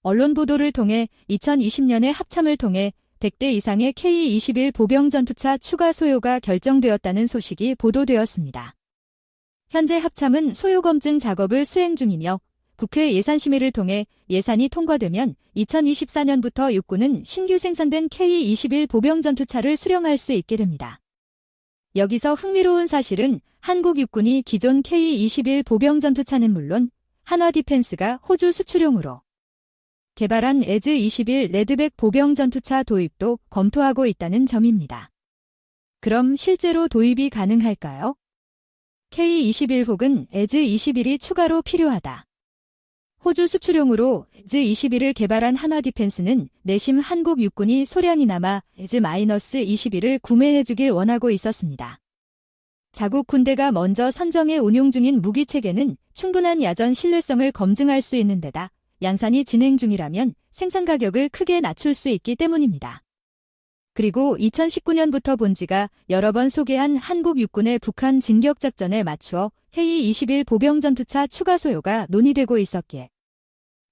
언론 보도를 통해 2020년에 합참을 통해 100대 이상의 K-21 보병 전투차 추가 소요가 결정되었다는 소식이 보도되었습니다. 현재 합참은 소요 검증 작업을 수행 중이며 국회 예산심의를 통해 예산이 통과되면 2024년부터 육군은 신규 생산된 K-21 보병 전투차를 수령할 수 있게 됩니다. 여기서 흥미로운 사실은 한국 육군이 기존 K-21 보병 전투차는 물론 한화 디펜스가 호주 수출용으로 개발한 에즈-21 레드백 보병 전투차 도입도 검토하고 있다는 점입니다. 그럼 실제로 도입이 가능할까요? K-21 혹은 에즈-21이 추가로 필요하다. 호주 수출용으로 에즈-21을 개발한 한화 디펜스는 내심 한국 육군이 소량이 남아 에즈-21을 구매해주길 원하고 있었습니다. 자국 군대가 먼저 선정해 운용 중인 무기체계는 충분한 야전 신뢰성을 검증할 수 있는 데다 양산이 진행 중이라면 생산 가격을 크게 낮출 수 있기 때문입니다. 그리고 2019년부터 본지가 여러 번 소개한 한국 육군의 북한 진격작전에 맞추어 K-21 보병 전투차 추가 소요가 논의되고 있었기에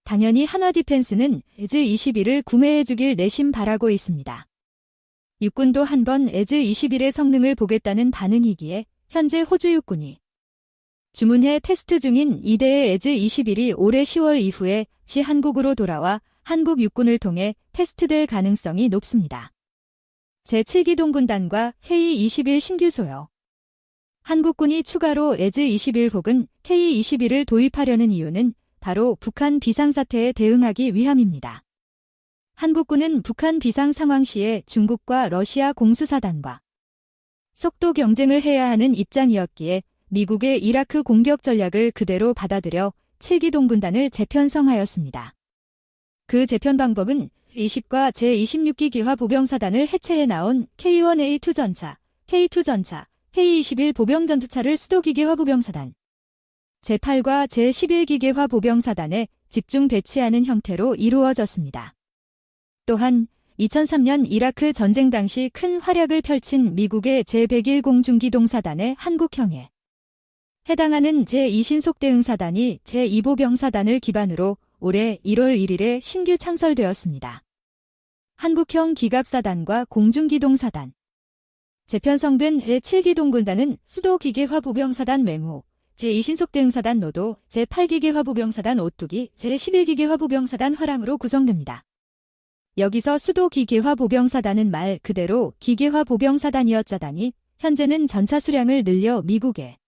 당연히 한화 디펜스는 에즈-21을 구매해주길 내심 바라고 있습니다. 육군도 한번 에즈-21의 성능을 보겠다는 반응이기에 현재 호주 육군이 주문해 테스트 중인 2대의 에즈-21이 올해 10월 이후에 한국으로 돌아와 한국 육군을 통해 테스트될 가능성이 높습니다. 제7기동 군단과 K-21 신규 소요. 한국군이 추가로 에즈-21 혹은 K-21을 도입하려는 이유는 바로 북한 비상사태에 대응하기 위함입니다. 한국군은 북한 비상 상황 시에 중국과 러시아 공수사단과 속도 경쟁을 해야 하는 입장이었기에 미국의 이라크 공격 전략을 그대로 받아들여 7기동 군단을 재편성하였습니다. 그 재편 방법은 20과 제26기 기화 보병사단을 해체해 나온 K1A2 전차, K2 전차, K-21 보병 전투차를 수도기계화 보병사단, 제8과 제11기계화 보병사단에 집중 배치하는 형태로 이루어졌습니다. 또한 2003년 이라크 전쟁 당시 큰 활약을 펼친 미국의 제101 공중기동사단의 한국형에 해당하는 제2신속대응사단이 제2보병사단을 기반으로 올해 1월 1일에 신규 창설되었습니다. 한국형 기갑사단과 공중기동사단, 재편성된 제7기동군단은 수도기계화보병사단 맹호, 제2신속대응사단 노도, 제8기계화보병사단 오뚜기, 제11기계화보병사단 화랑으로 구성됩니다. 여기서 수도기계화보병사단은 말 그대로 기계화보병사단이었자다니 현재는 전차 수량을 늘려 미국의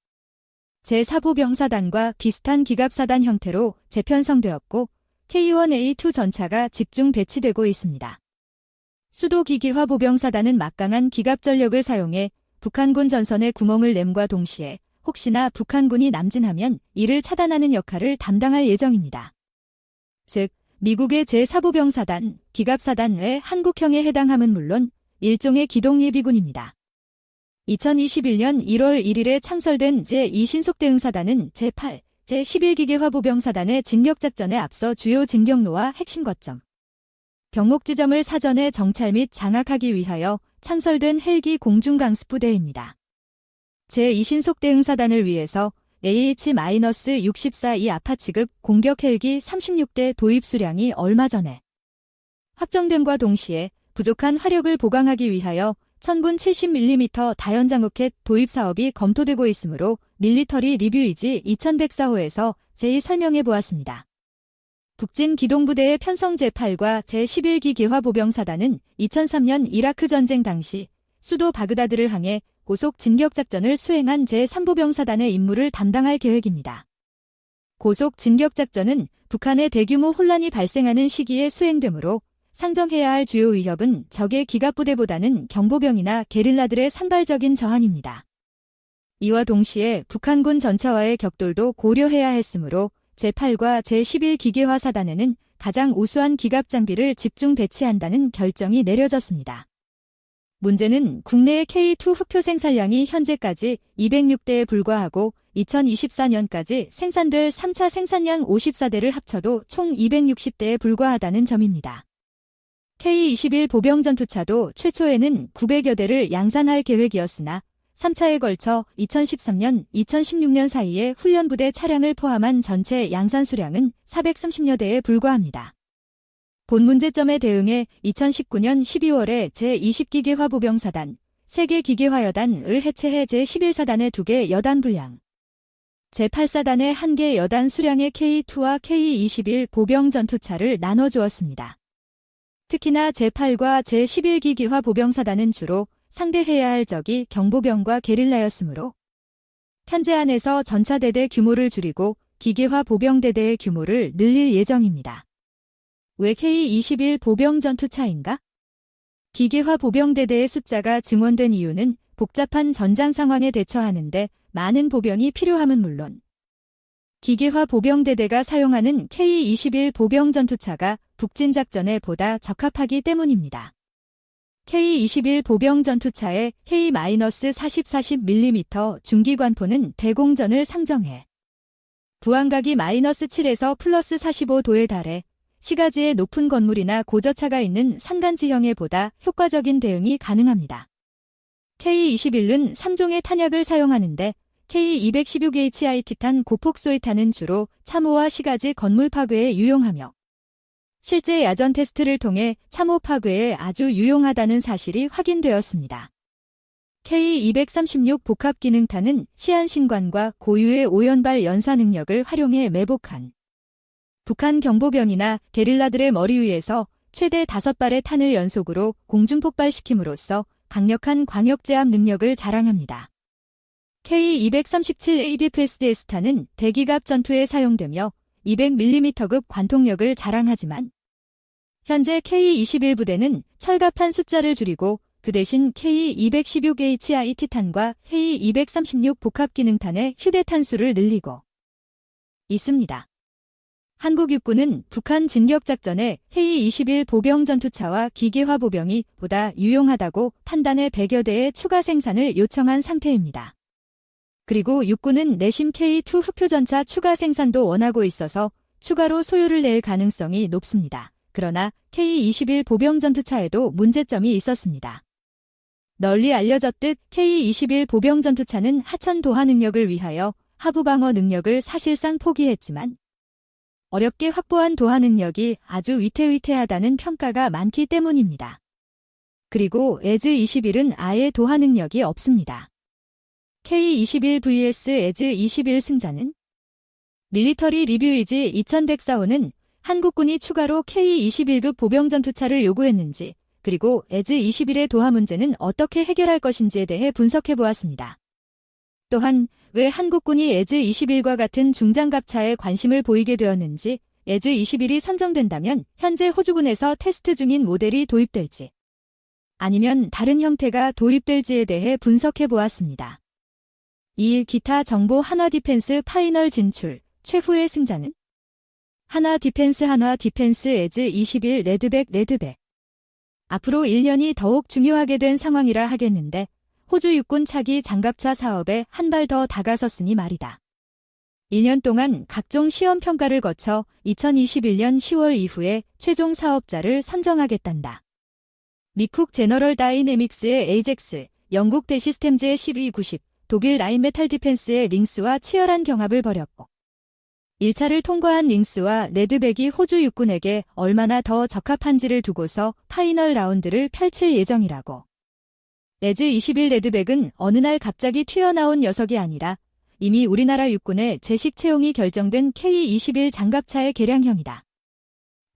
제4보병사단과 비슷한 기갑사단 형태로 재편성되었고 K1A2 전차가 집중 배치되고 있습니다. 수도기계화보병사단은 막강한 기갑전력을 사용해 북한군 전선에 구멍을 냄과 동시에 혹시나 북한군이 남진하면 이를 차단하는 역할을 담당할 예정입니다. 즉, 미국의 제4보병사단, 기갑사단의 한국형에 해당함은 물론 일종의 기동예비군입니다. 2021년 1월 1일에 창설된 제2신속대응사단은 제8, 제11기계화보병사단의 진격작전에 앞서 주요 진격로와 핵심 거점, 병목 지점을 사전에 정찰 및 장악하기 위하여 창설된 헬기 공중강습부대입니다. 제2신속대응사단을 위해서 AH-64E 아파치급 공격 헬기 36대 도입 수량이 얼마 전에 확정됨과 동시에 부족한 화력을 보강하기 위하여 1000군 70mm 다연장로켓 도입 사업이 검토되고 있으므로 밀리터리 리뷰이지 2104호에서 제이 설명해 보았습니다. 북진 기동부대의 편성 제8과 제11기 계화보병사단은 2003년 이라크 전쟁 당시 수도 바그다드를 향해 고속 진격작전을 수행한 제3보병사단의 임무를 담당할 계획입니다. 고속 진격작전은 북한의 대규모 혼란이 발생하는 시기에 수행되므로 상정해야 할 주요 위협은 적의 기갑부대보다는 경보병이나 게릴라들의 산발적인 저항입니다. 이와 동시에 북한군 전차와의 격돌도 고려해야 했으므로 제8과 제11기계화사단에는 가장 우수한 기갑 장비를 집중 배치한다는 결정이 내려졌습니다. 문제는 국내의 K2 흑표 생산량이 현재까지 206대에 불과하고 2024년까지 생산될 3차 생산량 54대를 합쳐도 총 260대에 불과하다는 점입니다. K-21 보병 전투차도 최초에는 900여 대를 양산할 계획이었으나 3차에 걸쳐 2013년, 2016년 사이에 훈련부대 차량을 포함한 전체 양산 수량은 430여 대에 불과합니다. 본 문제점에 대응해 2019년 12월에 제20기계화 보병사단, 세계기계화여단을 해체해 제11사단의 2개 여단 분량, 제8사단의 1개 여단 수량의 K2와 K21 보병 전투차를 나눠주었습니다. 특히나 제8과 제11기계화 보병사단은 주로 상대해야 할 적이 경보병과 게릴라였으므로 현재 안에서 전차대대 규모를 줄이고 기계화 보병대대의 규모를 늘릴 예정입니다. 왜 K21 보병 전투차인가? 기계화 보병대대의 숫자가 증원된 이유는 복잡한 전장 상황에 대처하는데 많은 보병이 필요함은 물론 기계화 보병대대가 사용하는 K21 보병 전투차가 북진작전에 보다 적합하기 때문입니다. K21 보병 전투차의 K-40-40mm 중기관포는 대공전을 상정해 부항각이 -7에서 +45도에 달해 시가지에 높은 건물이나 고저차가 있는 산간지형에 보다 효과적인 대응이 가능합니다. K21은 3종의 탄약을 사용하는데 K216HI 티탄 고폭소위탄은 주로 참호와 시가지 건물 파괴에 유용하며 실제 야전 테스트를 통해 참호 파괴에 아주 유용하다는 사실이 확인되었습니다. K236 복합기능탄은 시한신관과 고유의 오연발 연사 능력을 활용해 매복한 북한 경보병이나 게릴라들의 머리 위에서 최대 5발의 탄을 연속으로 공중폭발시킴으로써 강력한 광역제압 능력을 자랑합니다. K237 ABFSDS탄은 대기갑 전투에 사용되며 200mm급 관통력을 자랑하지만 현재 K21 부대는 철갑탄 숫자를 줄이고 그 대신 K216HI 티탄과 K236 복합기능탄의 휴대탄 수를 늘리고 있습니다. 한국 육군은 북한 진격작전에 K21 보병 전투차와 기계화 보병이 보다 유용하다고 판단해 100여 대의 추가 생산을 요청한 상태입니다. 그리고 육군은 내심 K2 흑표전차 추가 생산도 원하고 있어서 추가로 소요를 낼 가능성이 높습니다. 그러나 K21 보병 전투차에도 문제점이 있었습니다. 널리 알려졌듯 K21 보병 전투차는 하천 도하 능력을 위하여 하부 방어 능력을 사실상 포기했지만 어렵게 확보한 도하 능력이 아주 위태위태하다는 평가가 많기 때문입니다. 그리고 에즈-21은 아예 도하 능력이 없습니다. K21 vs 에즈-21 승자는 밀리터리 리뷰이지 2104호는 한국군이 추가로 K21급 보병 전투차를 요구했는지 그리고 에즈-21의 도하 문제는 어떻게 해결할 것인지에 대해 분석해보았습니다. 또한 왜 한국군이 에즈-21과 같은 중장갑차에 관심을 보이게 되었는지, 에즈-21이 선정된다면 현재 호주군에서 테스트 중인 모델이 도입될지 아니면 다른 형태가 도입될지에 대해 분석해보았습니다. 2일 기타 정보 한화 디펜스 파이널 진출, 최후의 승자는 한화 디펜스 에즈-21 레드백 앞으로 1년이 더욱 중요하게 된 상황이라 하겠는데 호주 육군 차기 장갑차 사업에 한 발 더 다가섰으니 말이다. 1년 동안 각종 시험 평가를 거쳐 2021년 10월 이후에 최종 사업자를 선정하겠단다. 미쿡 제너럴 다이내믹스의 에이젝스, 영국 대시스템즈의 CB90, 독일 라인메탈 디펜스의 링스와 치열한 경합을 벌였고 1차를 통과한 링스와 레드백이 호주 육군에게 얼마나 더 적합한지를 두고서 파이널 라운드를 펼칠 예정이라고. 에즈-21 레드백은 어느 날 갑자기 튀어나온 녀석이 아니라 이미 우리나라 육군의 제식 채용이 결정된 K21 장갑차의 개량형이다.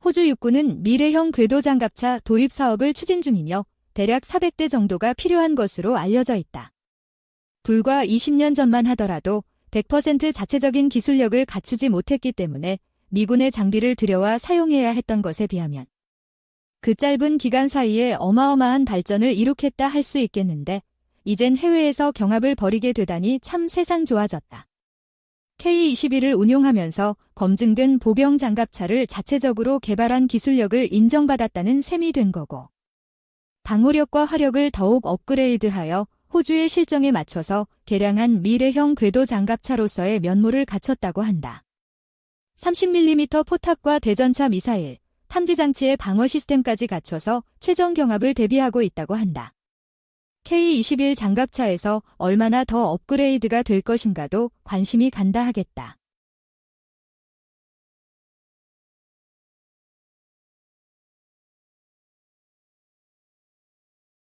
호주 육군은 미래형 궤도 장갑차 도입 사업을 추진 중이며 대략 400대 정도가 필요한 것으로 알려져 있다. 불과 20년 전만 하더라도 100% 자체적인 기술력을 갖추지 못했기 때문에 미군의 장비를 들여와 사용해야 했던 것에 비하면 그 짧은 기간 사이에 어마어마한 발전을 이룩했다 할 수 있겠는데 이젠 해외에서 경합을 벌이게 되다니 참 세상 좋아졌다. K21을 운용하면서 검증된 보병 장갑차를 자체적으로 개발한 기술력을 인정받았다는 셈이 된 거고 방호력과 화력을 더욱 업그레이드하여 호주의 실정에 맞춰서 개량한 미래형 궤도 장갑차로서의 면모를 갖췄다고 한다. 30mm 포탑과 대전차 미사일, 탐지장치의 방어 시스템까지 갖춰서 최종 경합을 대비하고 있다고 한다. K21 장갑차에서 얼마나 더 업그레이드가 될 것인가도 관심이 간다 하겠다.